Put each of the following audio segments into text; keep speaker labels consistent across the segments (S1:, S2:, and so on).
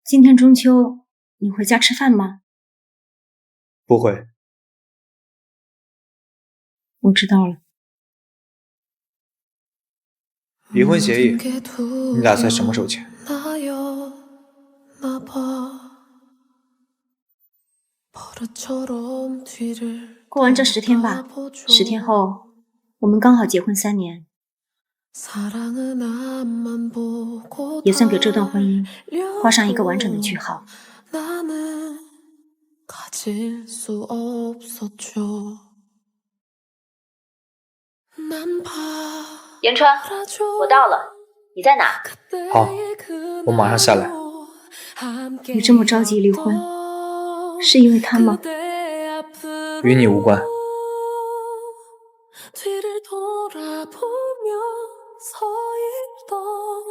S1: 今天中秋，你回家吃饭吗？
S2: 不会。
S1: 我知道了。
S2: 离婚协议，你打算什么时候签？
S1: 过完这10天吧，10天后，我们刚好结婚3年，也算给这段婚姻画上一个完整的句号。
S3: 言川，我到了，你在哪？
S2: 好，我马上下来。
S1: 你这么着急离婚，是因为他吗？
S2: 与你无关。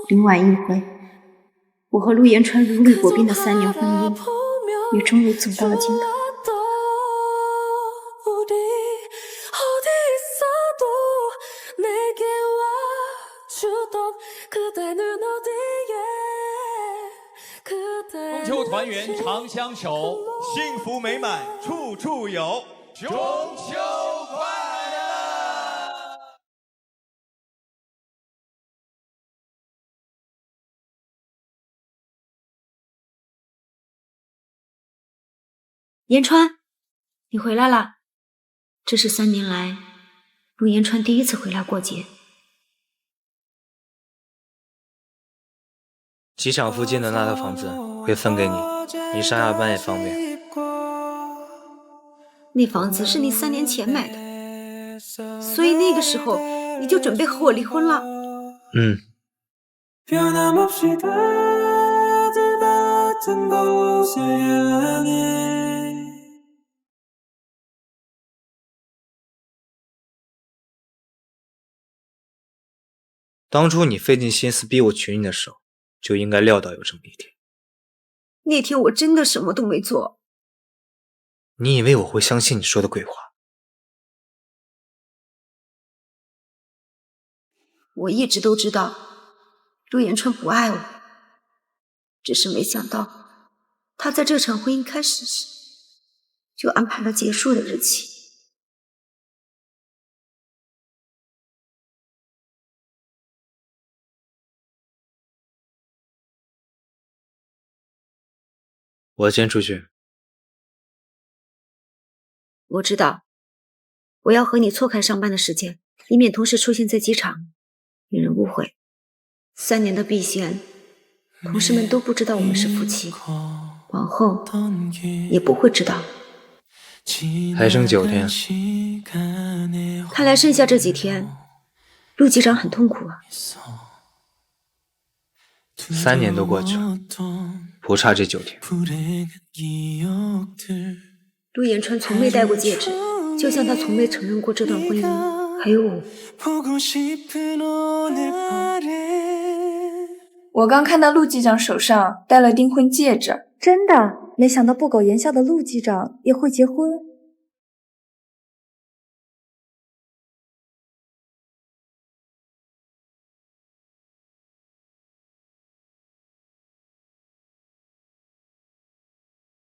S1: 凌晚一回，我和陆言川如履薄冰的3年婚姻，也终于走到了尽头。
S4: 中秋团圆长相守，幸福美满处处有。中秋快乐！
S1: 言川，你回来了。这是3年来陆言川第一次回来过节。
S2: 机场附近的那套房子会分给你，你上下班也方便。
S1: 那房子是你3年前买的，所以那个时候你就准备和我离婚了。
S2: 当初你费尽心思逼我娶你的时候，就应该料到有这么一天。
S1: 那天我真的什么都没做。
S2: 你以为我会相信你说的鬼话？
S1: 我一直都知道陆言川不爱我，只是没想到他在这场婚姻开始时就安排了结束的日期。
S2: 我先出去。
S1: 我知道，我要和你错开上班的时间，以免同时出现在机场，令人误会。3年的避嫌，同事们都不知道我们是夫妻，往后也不会知道。
S2: 还剩9天，
S1: 看来剩下这几天，陆机长很痛苦啊。
S2: 3年都过去了，不差这9天。
S1: 陆言川从没戴过戒指，就像他从没承认过这段婚姻。还有
S5: 我刚看到陆机长手上戴了订婚戒指，
S6: 真的，没想到不苟言笑的陆机长也会结婚。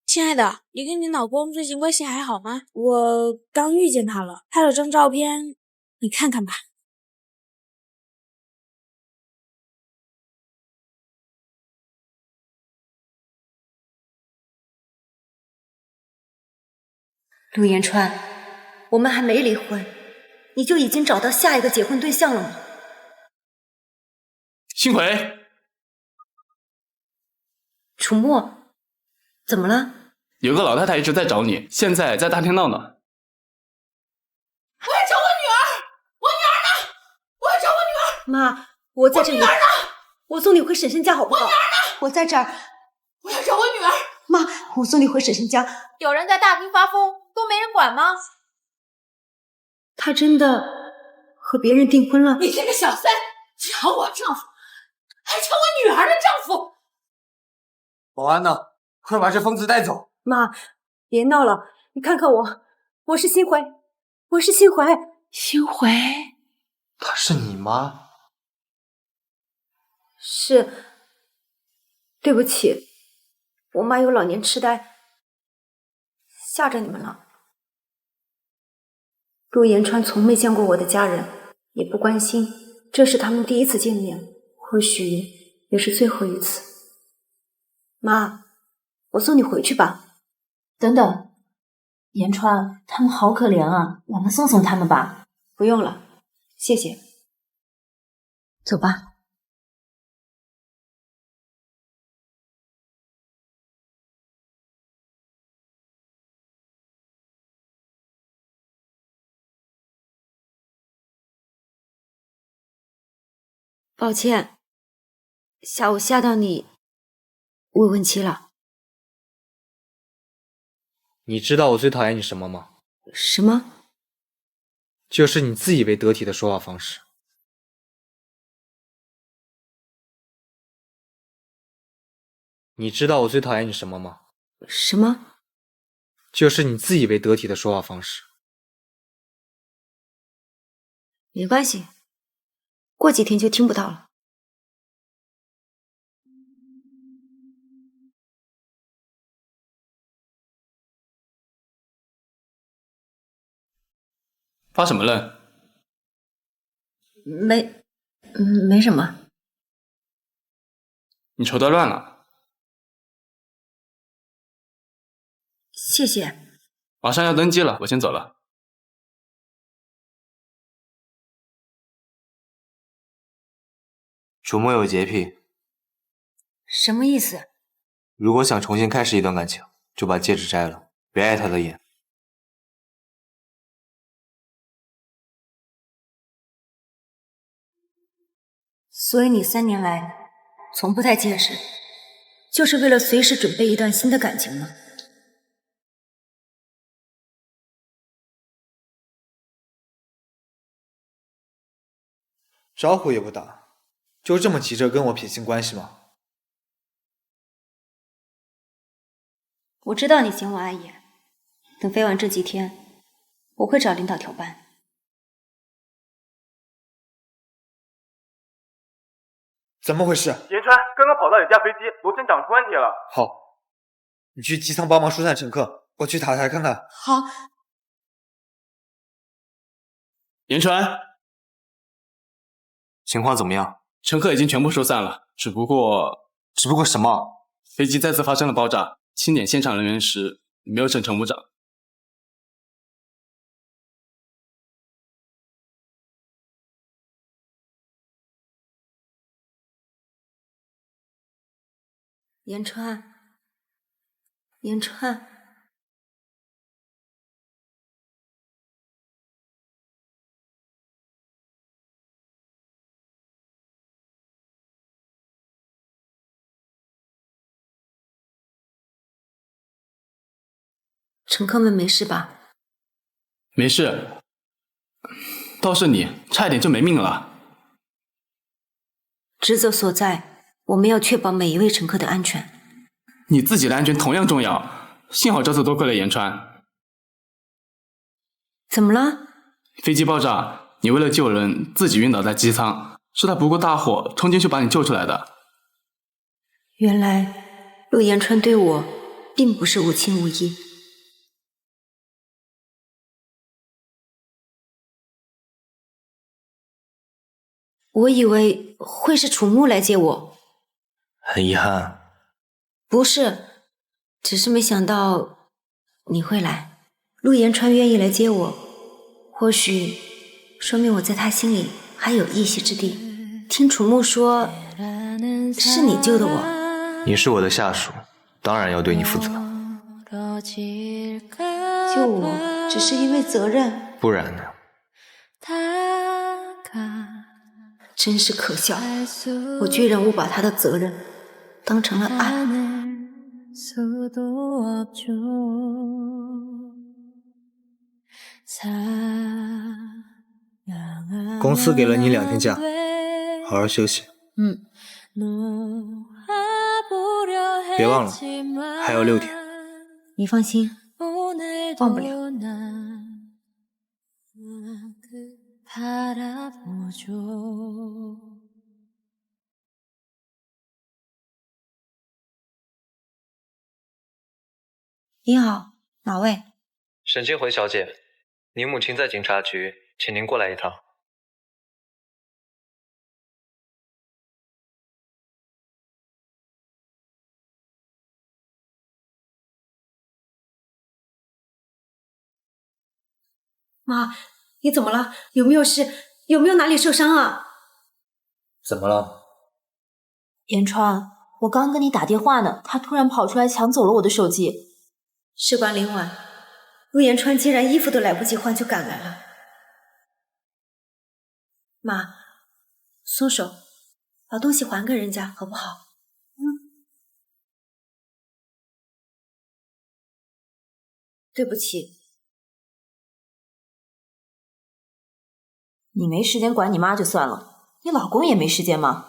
S7: 亲爱的，你跟你老公最近关系还好吗？我刚遇见他了，拍了张照片，你看看吧。
S1: 陆言川，我们还没离婚，你就已经找到下一个结婚对象了吗？
S8: 星奎，
S1: 楚墨，怎么了？
S8: 有个老太太一直在找你，现在在大厅闹呢。
S7: 我要找我女儿！我女儿呢？我要找我女儿！
S1: 妈，我在这里。
S7: 我女儿呢？
S1: 我送你回婶婶家好不好？
S7: 我女儿呢？
S1: 我在这儿。
S7: 我要找我女儿！
S1: 妈，我送你回婶婶家。
S3: 有人在大厅发疯，都没人管吗？
S1: 她真的和别人订婚了？
S7: 你这个小三，抢我丈夫，还抢我女儿的丈夫！
S2: 保安呢？快把这疯子带走！
S1: 妈，别闹了，你看看我，我是心怀，我是心怀。
S7: 心怀，
S2: 她是你妈？
S1: 是，对不起，我妈有老年痴呆，吓着你们了。陆延川从没见过我的家人，也不关心，这是他们第一次见面，或许也是最后一次。妈，我送你回去吧。
S3: 等等，延川，他们好可怜啊，我们送送他们吧。
S1: 不用了，谢谢。走吧。抱歉，下午吓到你未婚妻了。
S2: 你知道我最讨厌你什么吗？
S1: 什么？
S2: 就是你自以为得体的说话方式。你知道我最讨厌你什么吗？
S1: 什么？
S2: 就是你自以为得体的说话方式。
S1: 没关系，过几天就听不到了。
S8: 发什么愣？
S1: 没什么。
S8: 你绸带乱了。
S1: 谢谢。
S8: 马上要登机了，我先走了。
S2: 楚墨有洁癖，
S1: 什么意思？
S2: 如果想重新开始一段感情，就把戒指摘了，别碍他的眼。
S1: 所以你3年来从不戴戒指，就是为了随时准备一段新的感情吗？
S2: 招呼也不打，就这么急着跟我撇清关系吗？
S1: 我知道你嫌我碍眼，等飞完这几天，我会找领导调班。
S2: 怎么回事？
S9: 延川刚刚跑到你架飞机，螺旋桨出问题了。
S2: 好，你去机舱帮忙疏散乘客，我去塔台看看。
S7: 好。
S8: 延川，
S2: 情况怎么样？
S8: 乘客已经全部疏散了，只不过
S2: 什么？
S8: 飞机再次发生了爆炸，清点现场人员时没有沈乘务长。
S1: 延川，延川，乘客们没事吧？
S8: 没事，倒是你差一点就没命了。
S1: 职责所在，我们要确保每一位乘客的安全。
S8: 你自己的安全同样重要，幸好这次多亏了延川。
S1: 怎么了？
S8: 飞机爆炸，你为了救人自己晕倒在机舱，是他不顾大火冲进去把你救出来的。
S1: 原来陆延川对我并不是无亲无义。我以为会是楚木来接我。
S2: 很遗憾。
S1: 不是，只是没想到你会来。陆延川愿意来接我，或许说明我在他心里还有一席之地。听楚木说，是你救的我。
S2: 你是我的下属，当然要对你负责。
S1: 救我只是因为责任？
S2: 不然呢？
S1: 真是可笑，我居然误把他的责任当成了爱。
S2: 公司给了你2天假，好好休息。别忘了，还有6天。
S1: 你放心，忘不了。
S10: 바라보죠
S1: 您好，哪位？
S2: 沈清回小姐，您母亲在警察局，请您过来一趟。
S1: 妈，你怎么了？有没有事？有没有哪里受伤啊？
S2: 怎么了？
S3: 言川，我刚跟你打电话呢，他突然跑出来抢走了我的手机。
S1: 事关凌晚，陆延川竟然衣服都来不及换就赶来了。妈，松手，把东西还给人家好不好？对不起。
S3: 你没时间管你妈就算了，你老公也没时间吗？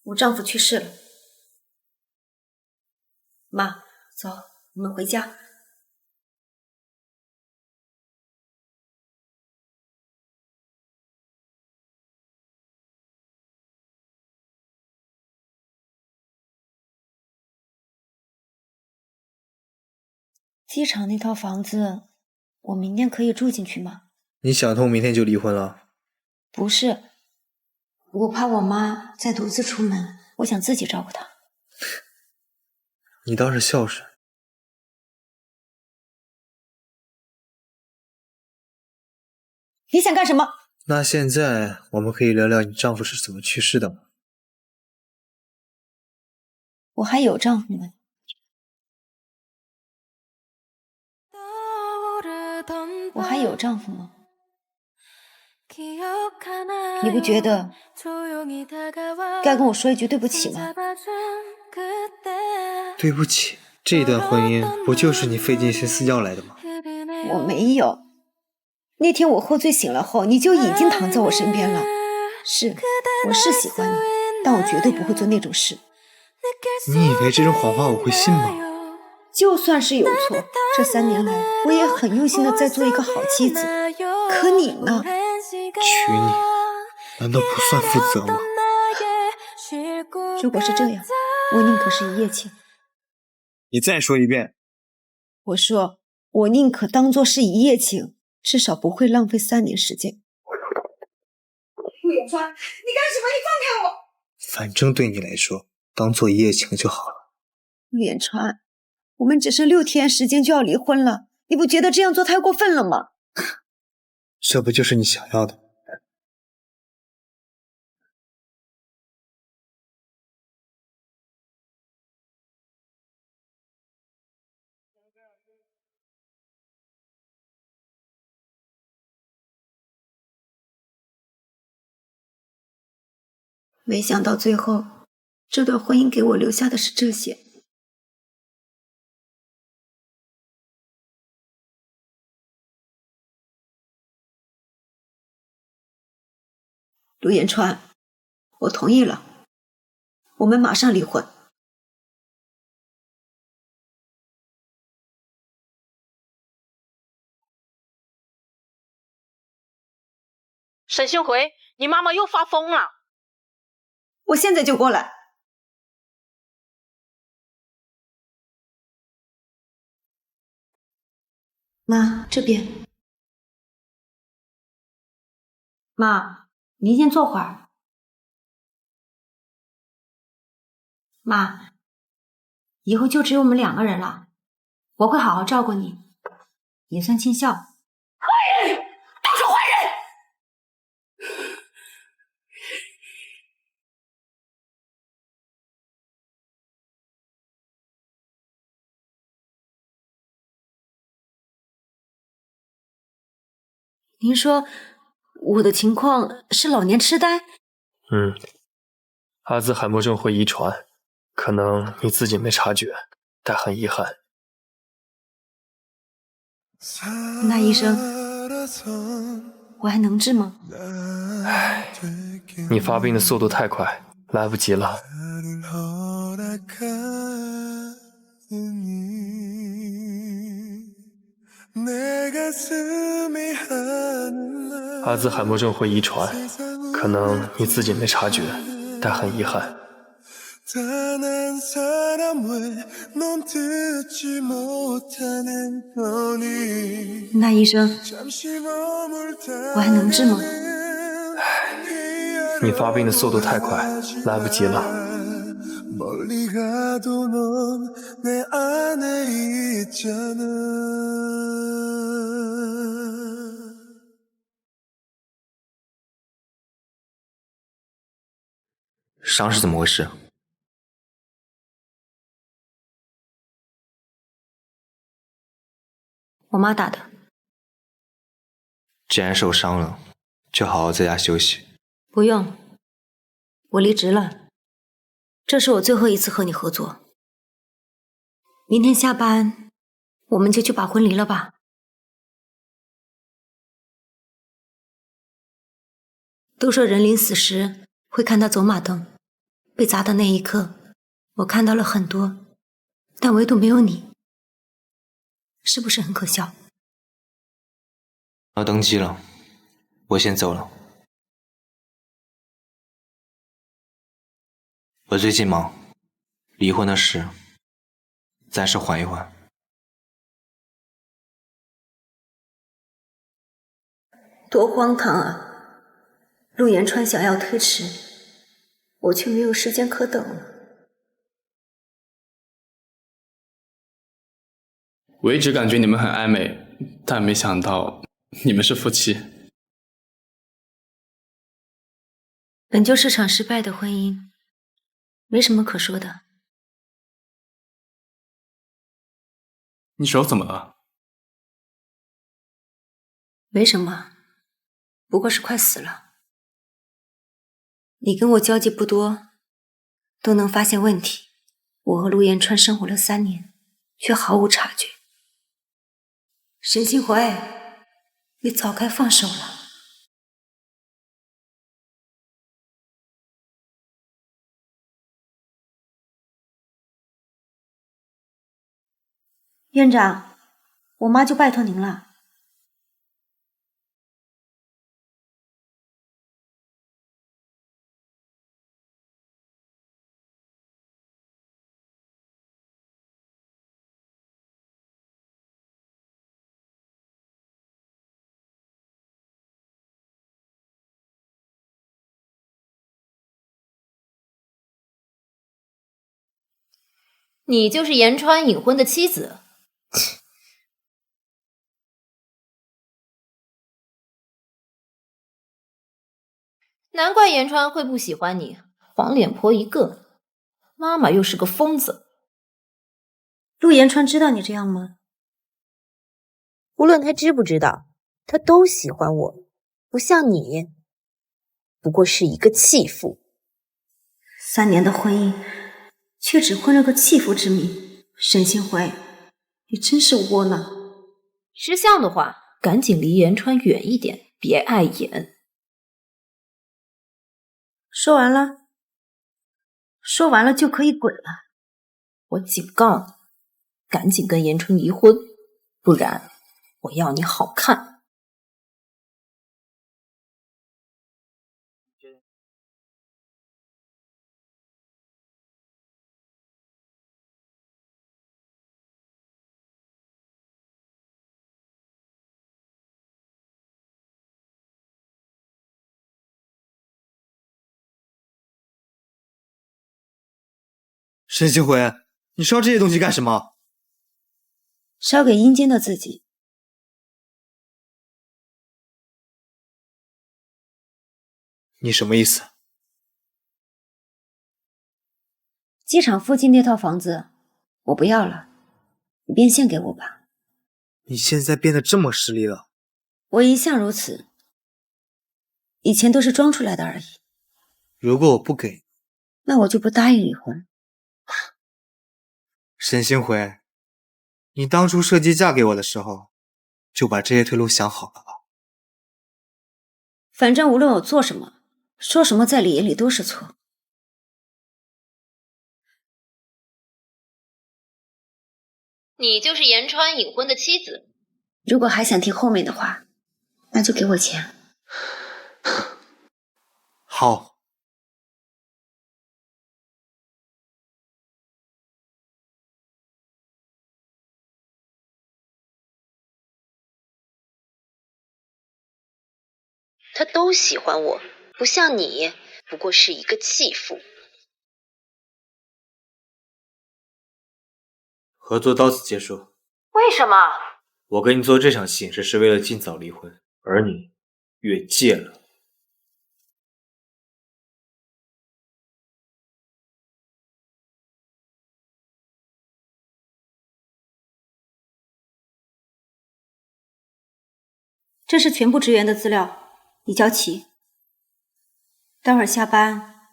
S1: 我丈夫去世了。妈，走，我们回家。机场那套房子，我明天可以住进去吗？
S2: 你想通明天就离婚了？
S1: 不是，我怕我妈再独自出门，我想自己照顾她。
S2: 你倒是孝顺。
S1: 你想干什么？
S2: 那现在我们可以聊聊你丈夫是怎么去世的吗？
S1: 我还有丈夫呢。我还有丈夫吗？你不觉得该跟我说一句对不起吗？
S2: 对不起，这段婚姻不就是你费尽心思要来的吗？
S1: 我没有。那天我喝醉醒了后，你就已经躺在我身边了。是，我是喜欢你，但我绝对不会做那种事。
S2: 你以为这种谎话我会信吗？
S1: 就算是有错，这3年来我也很用心的在做一个好妻子。可你呢？
S2: 娶你，难道不算负责吗？
S1: 如果是这样，我宁可是一夜情。
S2: 你再说一遍。
S1: 我说，我宁可当作是一夜情，至少不会浪费3年时间。陆永川，你干什么？你放开我！
S2: 反正对你来说，当做一夜情就好了。
S1: 陆延川，我们只剩6天时间就要离婚了，你不觉得这样做太过分了吗？
S2: 这不就是你想要的？
S1: 没想到最后，这段婚姻给我留下的是这些。陆延川，我同意了，我们马上离婚。
S10: 沈星回，你妈妈又发疯了。
S1: 我现在就过来。妈，这边。妈，您先坐会儿。妈，以后就只有我们2个人了，我会好好照顾你，也算尽孝。
S10: 坏人，都是坏人！
S1: 您说我的情况是老年痴呆？
S11: 阿兹海默症会遗传，可能你自己没察觉，但很遗憾。
S1: 那医生，我还能治吗？
S11: 唉，你发病的速度太快，来不及了。阿兹海默症会遗传，可能你自己没察觉，但很遗憾。
S1: 那医生，我还能治吗？
S11: 你发病的速度太快，来不及了。
S2: 伤是怎么回事？
S1: 我妈打的。
S2: 既然受伤了，就好好在家休息。
S1: 不用，我离职了。这是我最后一次和你合作。明天下班，我们就去把婚离了吧。都说人临死时会看到走马灯，被砸的那一刻，我看到了很多，但唯独没有你，是不是很可笑？
S2: 要登机了，我先走了。我最近忙，离婚的事暂时缓一缓。
S1: 多荒唐啊！陆延川想要推迟，我却没有时间可等了。
S8: 我一直感觉你们很暧昧，但没想到你们是夫妻。
S1: 本就是场失败的婚姻，没什么可说的。
S8: 你手怎么了？
S1: 没什么，不过是快死了。你跟我交集不多，都能发现问题。我和陆延川生活了3年，却毫无察觉。沈星辉，你早该放手了。院长，我妈就拜托您了。
S10: 你就是延川隐婚的妻子？难怪延川会不喜欢你，黄脸婆一个，妈妈又是个疯子。
S1: 陆延川知道你这样吗？
S10: 无论他知不知道，他都喜欢我，不像你，不过是一个弃妇。
S1: 3年的婚姻，却只混了个弃妇之名。沈星辉，你真是窝囊。
S10: 识相的话，赶紧离延川远一点，别碍眼。
S1: 说完了？说完了就可以滚了。
S10: 我警告你，赶紧跟延春离婚，不然我要你好看。
S2: 沈星辉，你烧这些东西干什么？
S1: 烧给阴间的自己。
S2: 你什么意思？
S1: 机场附近那套房子我不要了，你变现给我吧。
S2: 你现在变得这么势利了？
S1: 我一向如此，以前都是装出来的而已。
S2: 如果我不给，
S1: 那我就不答应离婚。
S2: 沈星辉，你当初设计嫁给我的时候，就把这些退路想好了吧？
S1: 反正无论我做什么，说什么，在你眼里都是错。
S10: 你就是延川隐婚的妻子？
S1: 如果还想听后面的话，那就给我钱。
S2: 好。
S10: 他都喜欢我，不像你，不过是一个弃妇。
S2: 合作到此结束。
S10: 为什么？
S2: 我跟你做这场戏只是为了尽早离婚，而你越界了。
S1: 这是全部职员的资料，你交齐。待会儿下班，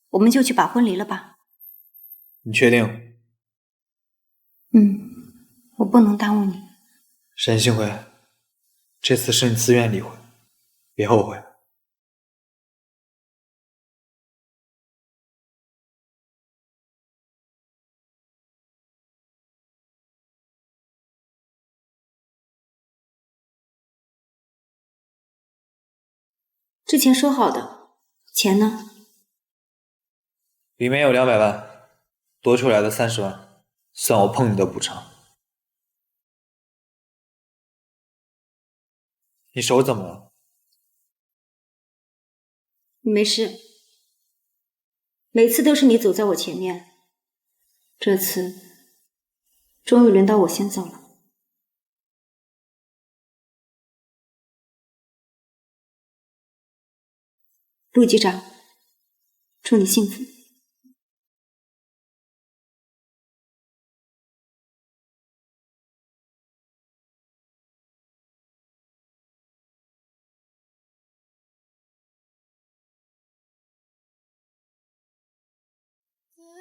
S1: 我们就去把婚离了吧。
S2: 你确定？
S1: 我不能耽误你。
S2: 沈星辉，这次是你自愿离婚，别后悔。
S1: 之前说好的，钱呢？
S2: 里面有200万，多出来的30万，算我碰你的补偿。你手怎么了？
S1: 没事，每次都是你走在我前面，这次终于轮到我先走了。陆局长，祝你幸福。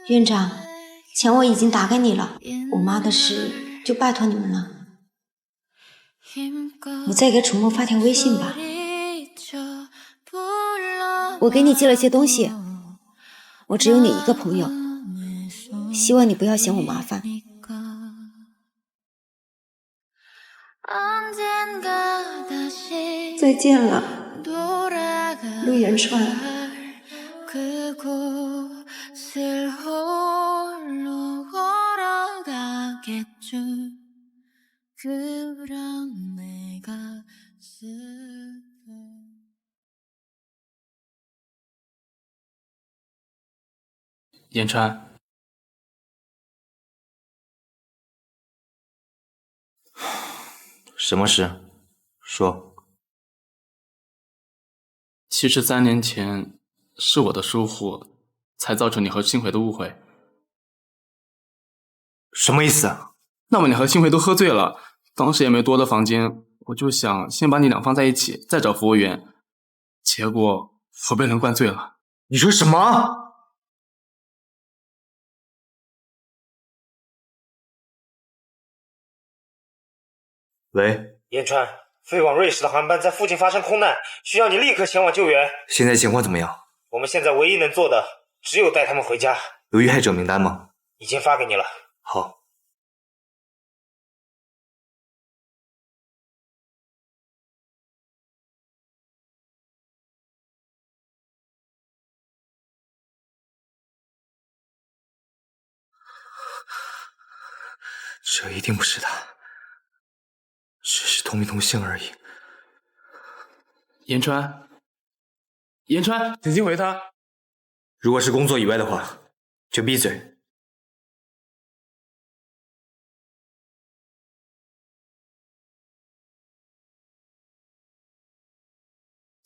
S1: 院长，钱我已经打给你了，我妈的事就拜托你们了。我再给楚墨发条微信吧。我给你寄了些东西，我只有你一个朋友，希望你不要嫌我麻烦。再见了，陆言川。
S8: 言川，
S2: 什么事？说。
S8: 其实3年前是我的疏忽，才造成你和星辉的误会。
S2: 什么意思啊？
S8: 那晚你和星辉都喝醉了，当时也没多的房间，我就想先把你俩放在一起，再找服务员。结果我被人灌醉了。
S2: 你说什么？喂，
S12: 言川，飞往瑞士的航班在附近发生空难，需要你立刻前往救援。
S2: 现在情况怎么样？
S12: 我们现在唯一能做的，只有带他们回家。
S2: 有遇害者名单吗？
S12: 已经发给你了。
S2: 好。这一定不是他，只是同名同姓而已。
S8: 言川，言川，请星回他。
S2: 如果是工作以外的话，就闭嘴。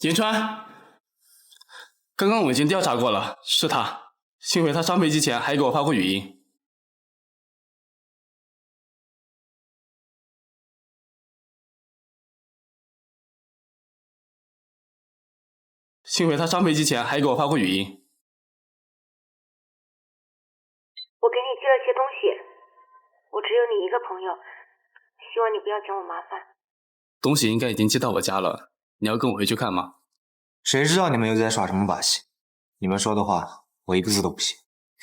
S8: 言川，刚刚我已经调查过了，是他。幸亏他上飞机前还给我发过语音。幸亏他上飞机前还给我发过语音。
S1: 我给你寄了些东西，我只有你一个朋友，希望你不要嫌我麻烦。
S8: 东西应该已经寄到我家了，你要跟我回去看吗？
S2: 谁知道你们又在耍什么把戏？你们说的话，我一个字都不信。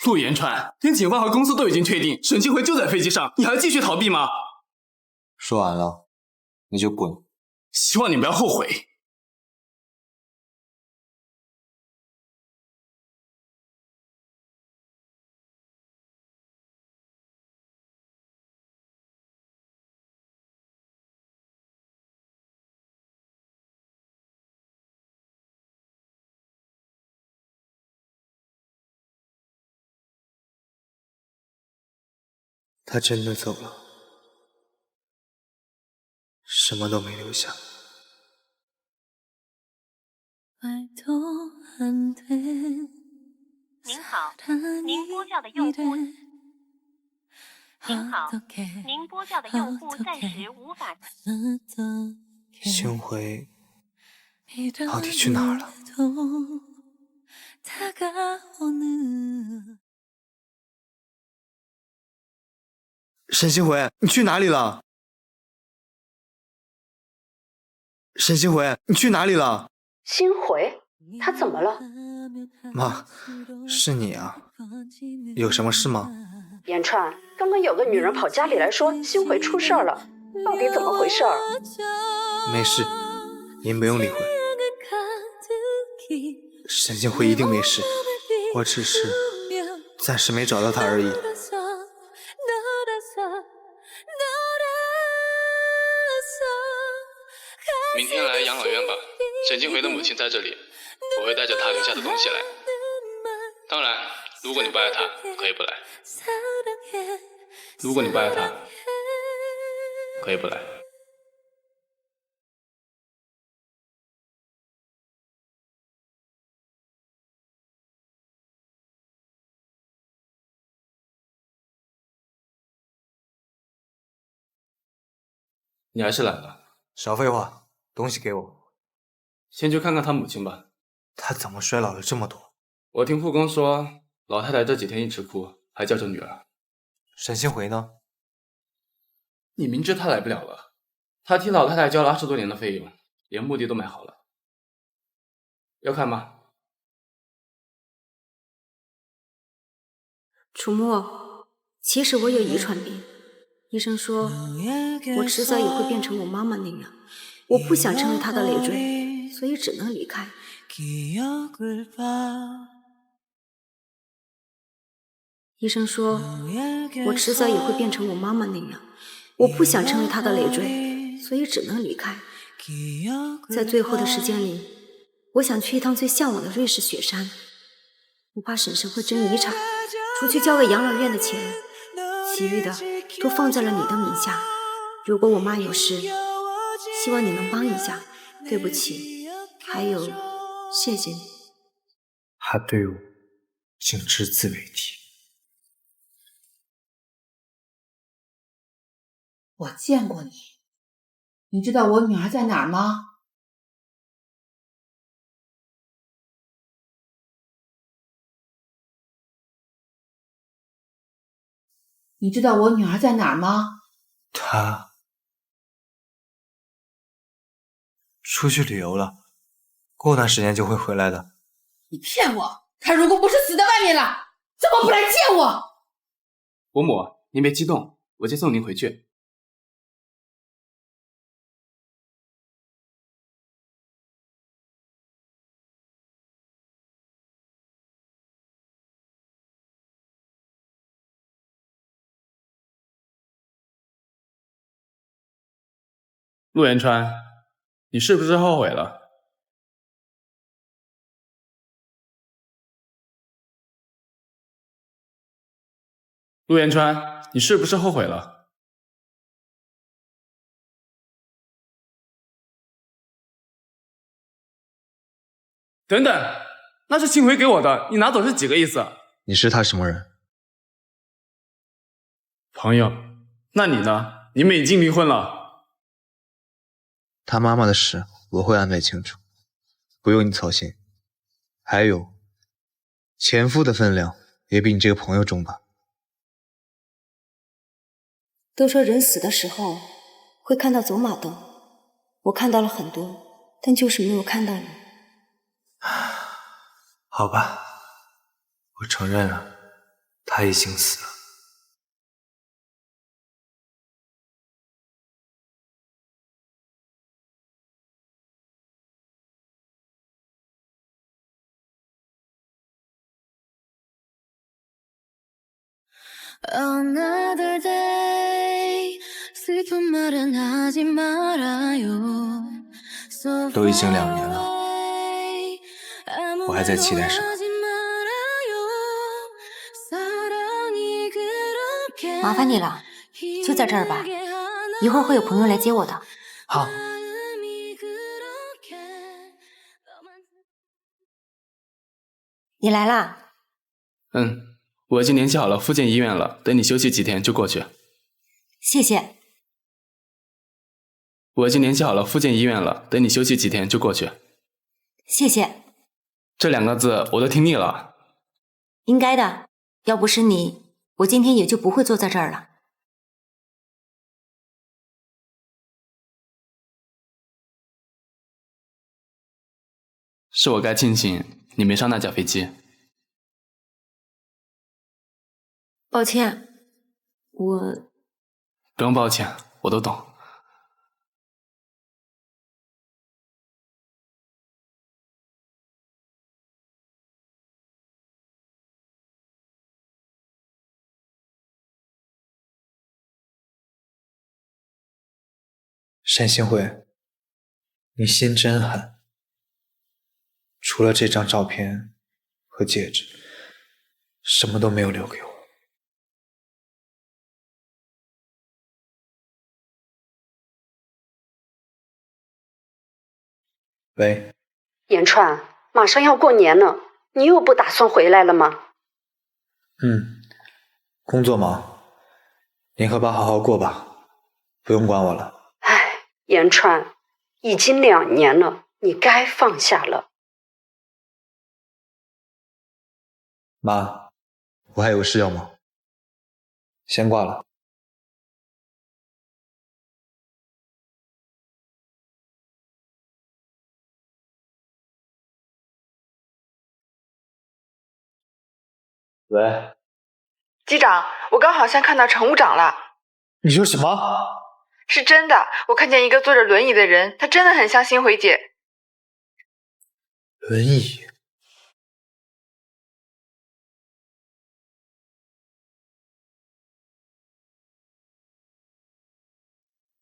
S8: 陆言川，连警方和公司都已经确定沈清辉就在飞机上，你还继续逃避吗？
S2: 说完了，你就滚。
S8: 希望你不要后悔。
S2: 他真的走了，什么都没留下。
S13: 您好，您拨叫的用户。您好，您拨叫的用户暂时无法。
S2: 星辉到底去哪儿了？沈星辉，你去哪里了？沈星辉，你去哪里了？
S14: 星辉，他怎么了？
S2: 妈，是你啊？有什么事吗？
S14: 言川，刚刚有个女人跑家里来说星辉出事了，到底怎么回事？
S2: 没事，您不用理会。沈星辉一定没事，我只是暂时没找到他而已。
S8: 明天来养老院吧，沈金辉的母亲在这里，我会带着他留下的东西来。当然，如果你不爱他，可以不来。如果你不爱他，可以不来。你还是来了。
S2: 少废话，东西给我。
S8: 先去看看他母亲吧。
S2: 他怎么衰老了这么多？
S8: 我听护工说，老太太这几天一直哭，还叫着女儿。
S2: 沈星辉呢？
S8: 你明知他来不了了，他替老太太交了20多年的费用，连墓地都买好了。要看吗？
S1: 楚墨，其实我有遗传病，医生说我迟早也会变成我妈妈那样，我不想成为她的累赘，所以只能离开。医生说我迟早也会变成我妈妈那样，我不想成为她的累赘，所以只能离开。在最后的时间里，我想去一趟最向往的瑞士雪山，我怕婶婶会争遗产，除去交给养老院的钱，其余的都放在了你的名下。如果我妈有事，希望你能帮一下。对不起，还有谢谢你。
S2: 他对我竟只字未提。
S15: 我见过你，你知道我女儿在哪儿吗？你知道我女儿在哪儿吗？
S2: 她出去旅游了，过段时间就会回来的。
S15: 你骗我！她如果不是死在外面了，怎么不来见我？
S8: 伯母，您别激动，我接送您回去。陆延川，你是不是后悔了？陆延川，你是不是后悔了？等等，那是星辉给我的，你拿走是几个意思？
S2: 你是他什么人？
S8: 朋友。那你呢？你们已经离婚了。
S2: 他妈妈的事我会安排清楚，不用你操心。还有，前夫的分量也比你这个朋友重吧？
S1: 都说人死的时候会看到走马灯，我看到了很多，但就是没有看到你。
S2: 好吧，我承认了，他已经死了。
S16: Another day, 슬픈 말은 하지 말아요.
S2: 都已经2年了，我还在期待什么？
S16: 사랑이 그렇게
S1: 麻烦你了，就在这儿吧，一会儿会有朋友来接我的。
S11: 好。
S1: 你来啦？
S8: 我已经联系好了复健医院了，等你休息几天就过去。
S1: 谢谢。
S8: 我已经联系好了复健医院了，等你休息几天就过去。
S1: 谢谢。
S8: 这2个字我都听腻了。
S1: 应该的，要不是你，我今天也就不会坐在这儿了。
S8: 是我该庆幸你没上那架飞机。
S1: 抱歉，我……
S8: 不用抱歉，我都懂。
S2: 单星慧，你心真狠，除了这张照片和戒指，什么都没有留给我。喂，
S14: 言川，马上要过年了，你又不打算回来了吗？
S2: 工作忙，年和8好好过吧，不用管我了。
S14: 言川，已经2年了，你该放下了。
S2: 妈，我还有事要忙，先挂了。喂，
S5: 机长，我刚好像看到乘务长了。
S2: 你说什么？
S5: 是真的，我看见一个坐着轮椅的人，他真的很像新辉姐。
S2: 轮椅？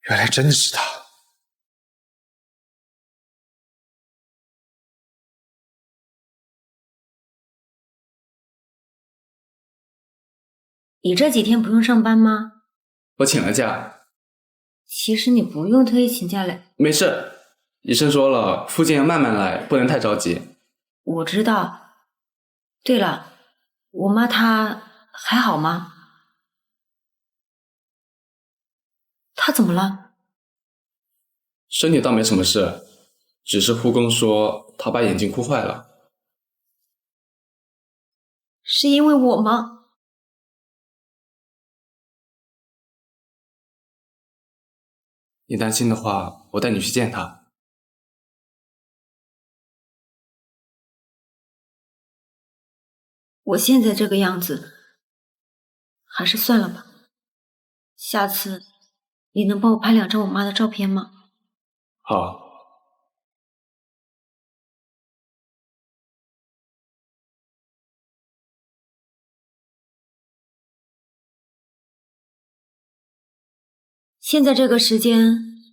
S2: 原来真的是他。
S1: 你这几天不用上班吗？
S8: 我请了假。
S1: 其实你不用特意请假来。
S8: 没事，医生说了，复健要慢慢来，不能太着急。
S1: 我知道。对了，我妈她还好吗？她怎么了？
S8: 身体倒没什么事，只是护工说她把眼睛哭坏了。
S1: 是因为我吗？
S8: 你担心的话，我带你去见她。
S1: 我现在这个样子，还是算了吧。下次你能帮我拍2张我妈的照片吗？
S8: 好。
S1: 现在这个时间，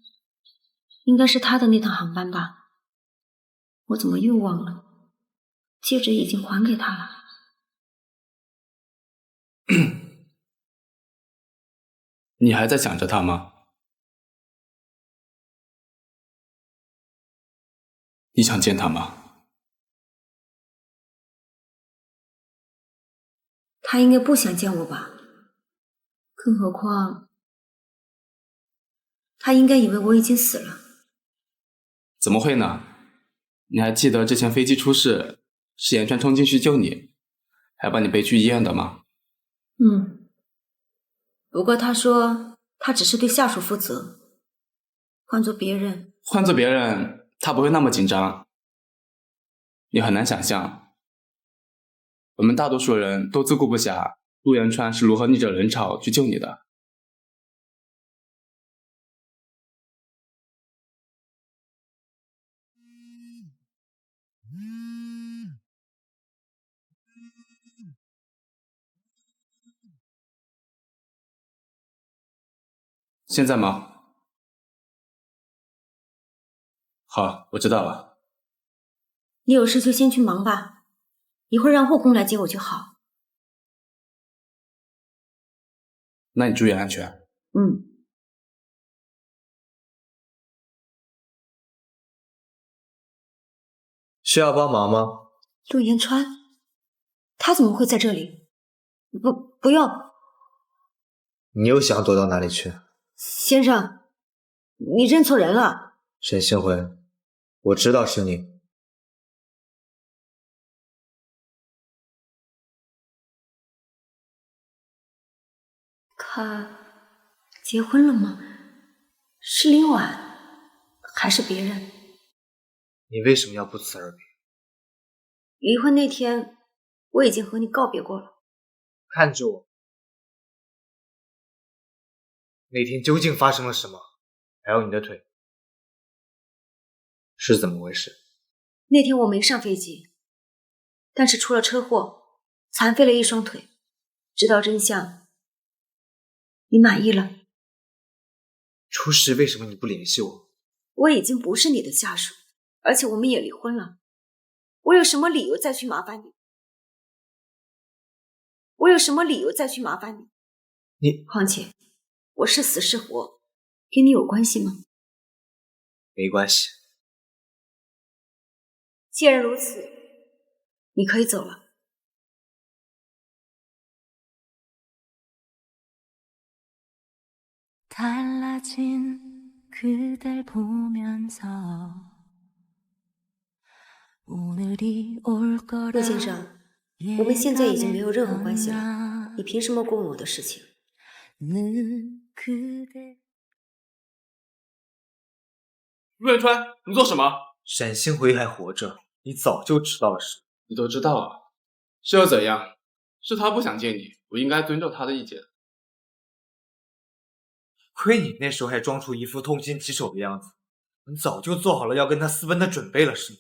S1: 应该是他的那趟航班吧？我怎么又忘了？戒指已经还给他了。
S8: 你还在想着他吗？你想见他吗？
S1: 他应该不想见我吧？更何况，他应该以为我已经死了。
S8: 怎么会呢？你还记得之前飞机出事，是言川冲进去救你，还把你背去医院的吗？
S1: 不过他说他只是对下属负责，换做别人，
S8: 他不会那么紧张。你很难想象，我们大多数人都自顾不暇，陆言川是如何逆着人潮去救你的。现在吗？好，我知道了。
S1: 你有事就先去忙吧，一会儿让后宫来接我就好。
S8: 那你注意安全。
S1: 嗯。
S2: 需要帮忙吗？
S1: 陆延川，他怎么会在这里？不用。
S2: 你又想躲到哪里去？
S1: 先生，你认错人了。
S2: 沈星辉，我知道是你。
S1: 他结婚了吗？是林婉还是别人？
S2: 你为什么要不辞而别？
S1: 离婚那天我已经和你告别过了。
S2: 看着我，那天究竟发生了什么？还有你的腿是怎么回事？
S1: 那天我没上飞机，但是出了车祸，残废了一双腿。知道真相，你满意了？
S2: 出事为什么你不联系我？
S1: 我已经不是你的下属，而且我们也离婚了。我有什么理由再去麻烦你？况且我是死是活，跟你有关系吗？
S2: 没关系。
S1: 既然如此，你可以走了。陆先生，我们现在已经没有任何关系了，你凭什么过问我的事情？
S8: 陆延川，你做什么？
S2: 沈星辉还活着，你早就知道了是？
S8: 你都知道了，是又怎样？是他不想见你，我应该尊重他的意见。
S2: 亏你那时候还装出一副痛心疾首的样子，你早就做好了要跟他私奔的准备了是吗？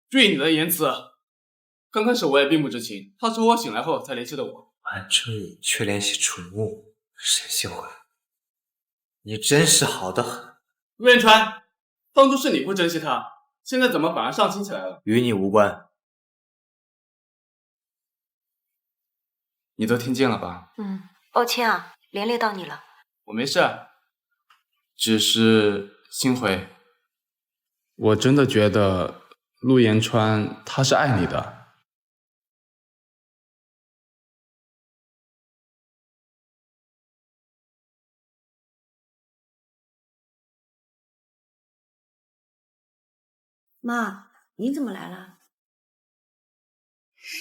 S8: 注意你的言辞。刚开始我也并不知情，他说我醒来后才联系的我。
S2: 晚春雨却联系楚木，沈星辉，你真是好得很。
S8: 陆延川，当初是你不珍惜他，现在怎么反而上心起来了？
S2: 与你无关。
S8: 你都听见了吧？
S1: 抱歉啊，连累到你了。
S8: 我没事，只是星辉，我真的觉得陆延川他是爱你的。
S1: 妈，您怎么来了？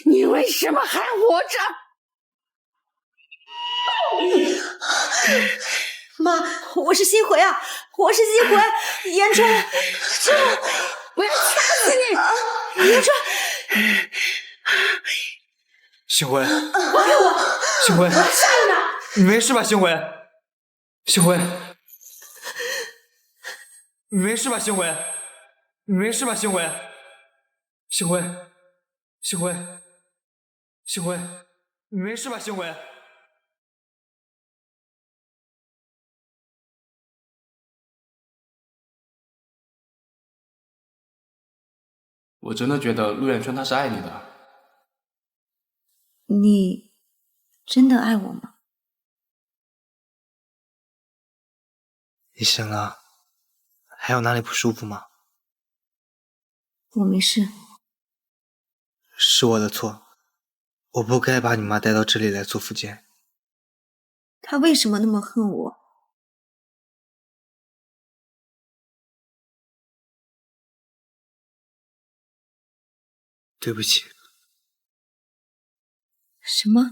S15: 你为什么还活着？
S1: 妈，我是星辉啊，延川，
S15: 我要掐死你！
S1: 延川，
S2: 星辉，
S15: 放开我！
S2: 星辉，
S15: 我杀了他！
S2: 你没事吧，星辉？星辉，你没事吧，星辉？你没事吧，星辉？星辉，星辉，星辉，你没事吧，星辉？
S8: 我真的觉得陆延川他是爱你的。
S1: 你真的爱我吗？
S2: 你醒了？还有哪里不舒服吗？
S1: 我没事。
S2: 是我的错，我不该把你妈带到这里来做复健。
S1: 她为什么那么恨我？
S2: 对不起。
S1: 什么？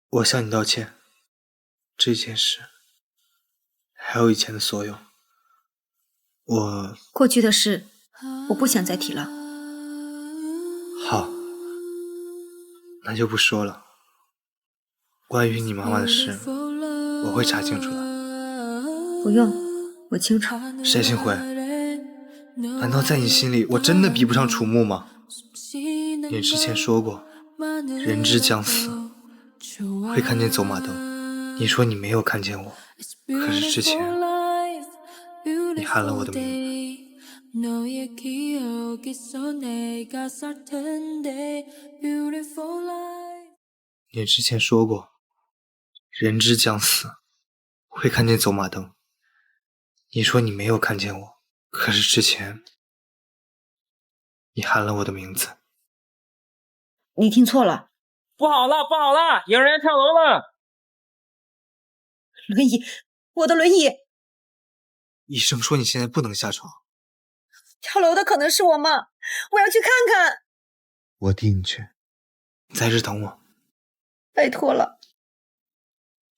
S2: 我向你道歉。这件事，还有以前的所有，
S1: 过去的事，我不想再提了。
S2: 好，那就不说了。关于你妈妈的事，我会查清楚的。
S1: 不用，我清楚。
S2: 沈星辉，难道在你心里我真的比不上楚木吗？你之前说过，人之将死，会看见走马灯。你说你没有看见我，可是之前你喊了我的名字。
S16: 너의 기억이 서 내가 살 텐데 Beautiful life
S2: 你之前说过，人之将死，会看见走马灯。你说你没有看见我，可是之前你喊了我的名字。
S1: 你听错了。
S17: 不好了，不好了，有人要跳楼了！
S1: 轮椅，我的轮椅！
S2: 医生说你现在不能下床。
S1: 跳楼的可能是我妈，我要去看看。
S2: 我替你去，在这等我。
S1: 拜托了。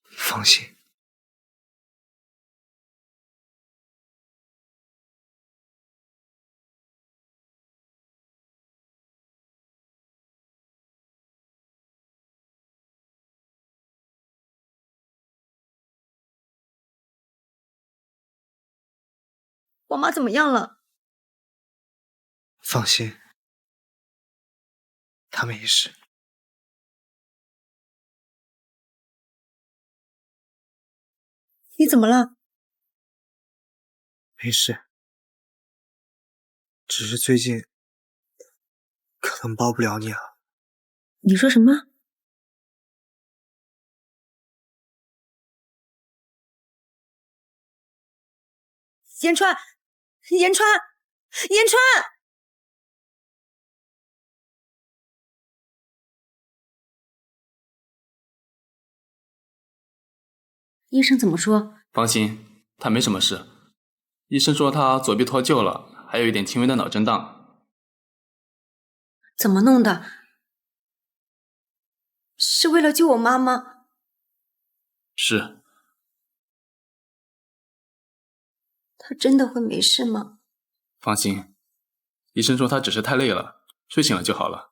S2: 放心。
S1: 我妈怎么样了？
S2: 放心，她没事。
S1: 你怎么了？
S2: 没事，只是最近可能抱不了你了。
S1: 你说什么？言川，言川，言川！医生怎么说？
S8: 放心，他没什么事。医生说他左臂脱臼了，还有一点轻微的脑震荡。
S1: 怎么弄的？是为了救我妈吗？
S8: 是。
S1: 她真的会没事吗？
S8: 放心，医生说他只是太累了，睡醒了就好了。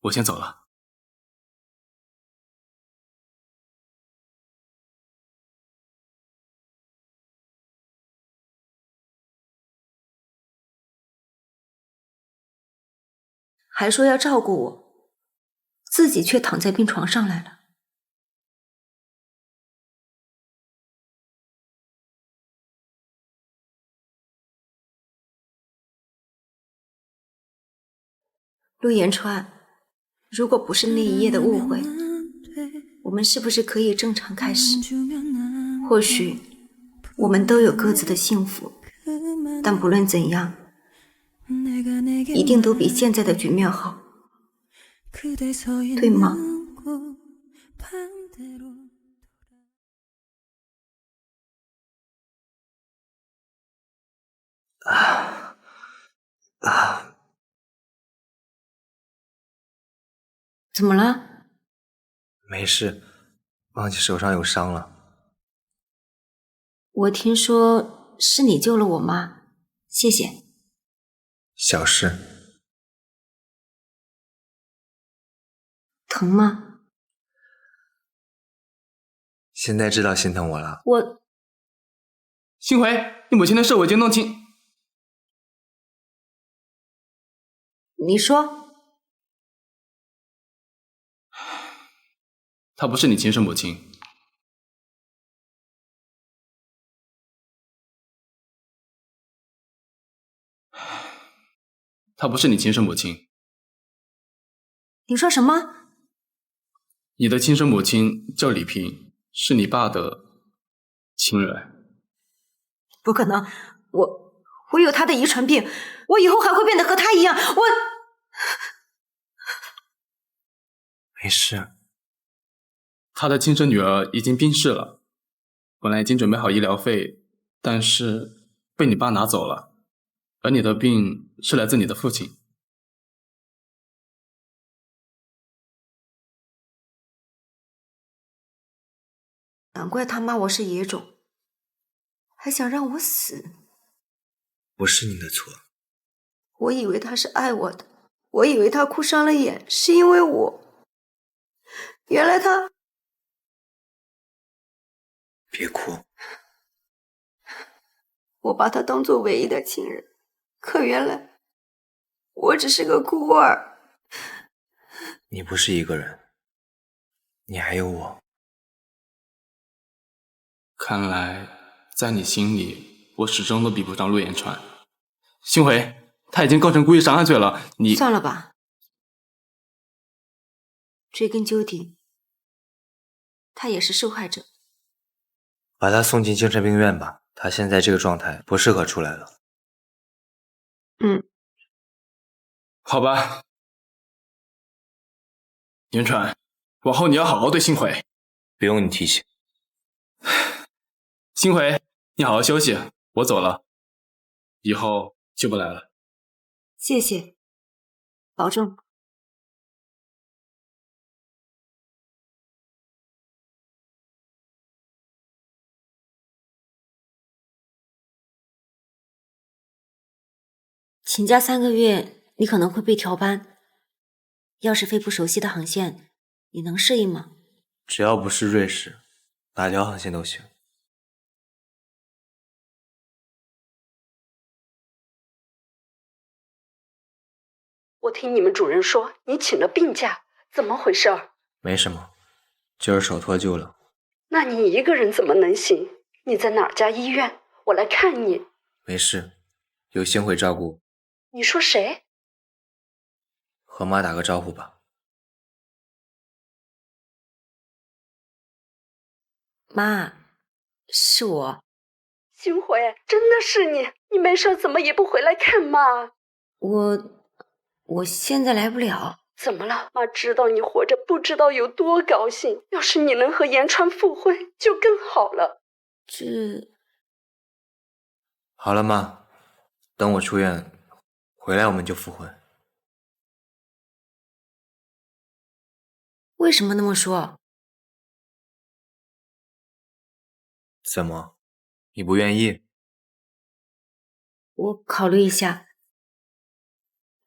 S8: 我先走了。
S1: 还说要照顾我，自己却躺在病床上来了。陆言川，如果不是那一夜的误会，我们是不是可以正常开始？或许我们都有各自的幸福，但不论怎样，一定都比现在的局面好，对吗？怎么了？
S2: 没事，忘记手上有伤了。
S1: 我听说是你救了我妈，谢谢。
S2: 小事。
S1: 疼吗？
S2: 现在知道心疼我了。
S8: 星回，你母亲的事我已经弄清。
S1: 你说。
S8: 她不是你亲生母亲。她不是你亲生母亲。
S1: 你说什么？
S8: 你的亲生母亲叫李萍，是你爸的亲人。
S1: 不可能，我有他的遗传病，我以后还会变得和他一样，
S2: 没事。
S8: 他的亲生女儿已经病逝了，本来已经准备好医疗费，但是被你爸拿走了，而你的病是来自你的父亲。
S1: 难怪他骂我是野种，还想让我死。
S2: 不是你的错。
S1: 我以为他是爱我的，我以为他哭伤了眼是因为我，原来他……
S2: 别哭。
S1: 我把他当作唯一的亲人，可原来我只是个孤儿。
S2: 你不是一个人，你还有我。
S8: 看来在你心里，我始终都比不上陆延川。星回，他已经构成故意伤害罪了，你
S1: 算了吧。追根究底，他也是受害者。
S2: 把他送进精神病院吧，他现在这个状态不适合出来了。
S8: 好吧。延川，往后你要好好对星回。
S2: 不用你提醒。
S8: 星回，你好好休息，我走了，以后就不来了。
S1: 谢谢，保重。请假3个月，你可能会被调班。要是飞不熟悉的航线，你能适应吗？
S2: 只要不是瑞士，哪条航线都行。
S14: 我听你们主任说你请了病假，怎么回事儿？
S2: 没什么，就是手脱臼了。
S14: 那你一个人怎么能行？你在哪家医院？我来看你。
S2: 没事，有星回照顾。
S14: 你说谁？
S2: 和妈打个招呼吧。
S1: 妈，是我。
S14: 星回，真的是你？你没事怎么也不回来看妈？
S1: 我现在来不了。
S14: 怎么了？妈知道你活着，不知道有多高兴。要是你能和延川复婚，就更好了。
S2: 好了妈，等我出院回来我们就复婚。
S1: 为什么那么说？
S2: 怎么，你不愿意？
S1: 我考虑一下。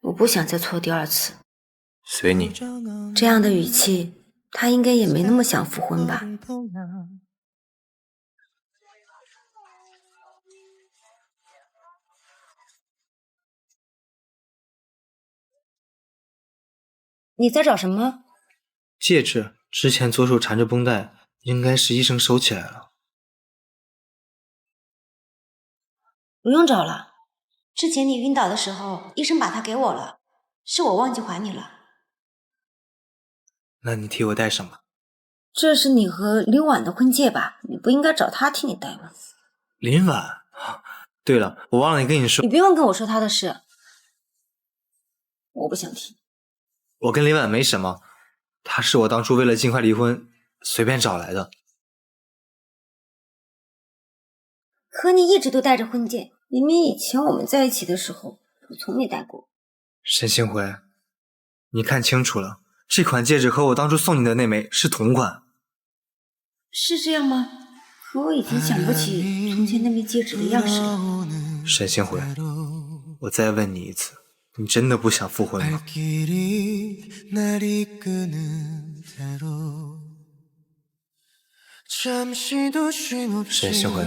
S1: 我不想再错第2次。
S2: 随你。
S1: 这样的语气，他应该也没那么想复婚吧。你在找什么？
S2: 戒指，之前左手缠着绷带，应该是医生收起来了。
S1: 不用找了，之前你晕倒的时候，医生把它给我了，是我忘记还你了。
S2: 那你替我戴上吧。
S1: 这是你和林婉的婚戒吧？你不应该找他替你戴吗？
S2: 林婉，对了，我忘了跟你说，
S1: 你不用跟我说他的事，我不想听。
S2: 我跟林婉没什么，她是我当初为了尽快离婚随便找来的。
S1: 可你一直都戴着婚戒，明明以前我们在一起的时候，我从没戴过。
S2: 沈星回，你看清楚了，这款戒指和我当初送你的那枚是同款。
S1: 是这样吗？可我已经想不起从前那枚戒指的样式了。
S2: 沈星回，我再问你一次，你真的不想复婚吗？沈星回，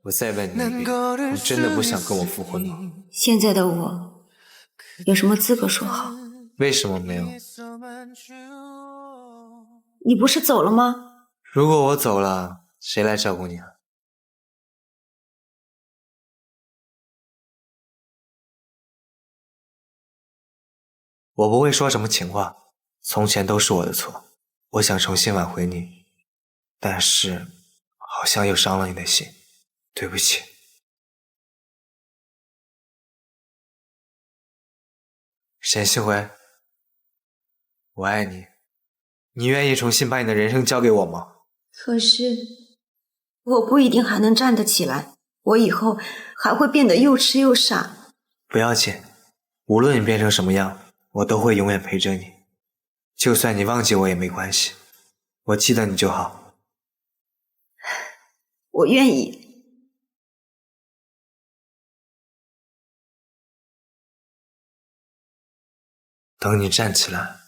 S2: 我再问你一遍，你真的不想跟我复婚吗？
S1: 现在的我有什么资格说好？
S2: 为什么没有？
S1: 你不是走了吗？
S2: 如果我走了，谁来照顾你啊？我不会说什么情话，从前都是我的错，我想重新挽回你，但是好像又伤了你的心，对不起。沈星回，我爱你，你愿意重新把你的人生交给我吗？
S1: 可是我不一定还能站得起来，我以后还会变得又痴又傻。
S2: 不要紧，无论你变成什么样，我都会永远陪着你，就算你忘记我也没关系，我记得你就好。
S1: 我愿意。
S2: 等你站起来，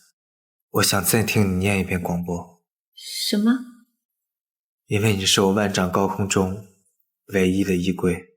S2: 我想再听你念一遍广播。
S1: 什么？
S2: 因为你是我万丈高空中唯一的依归。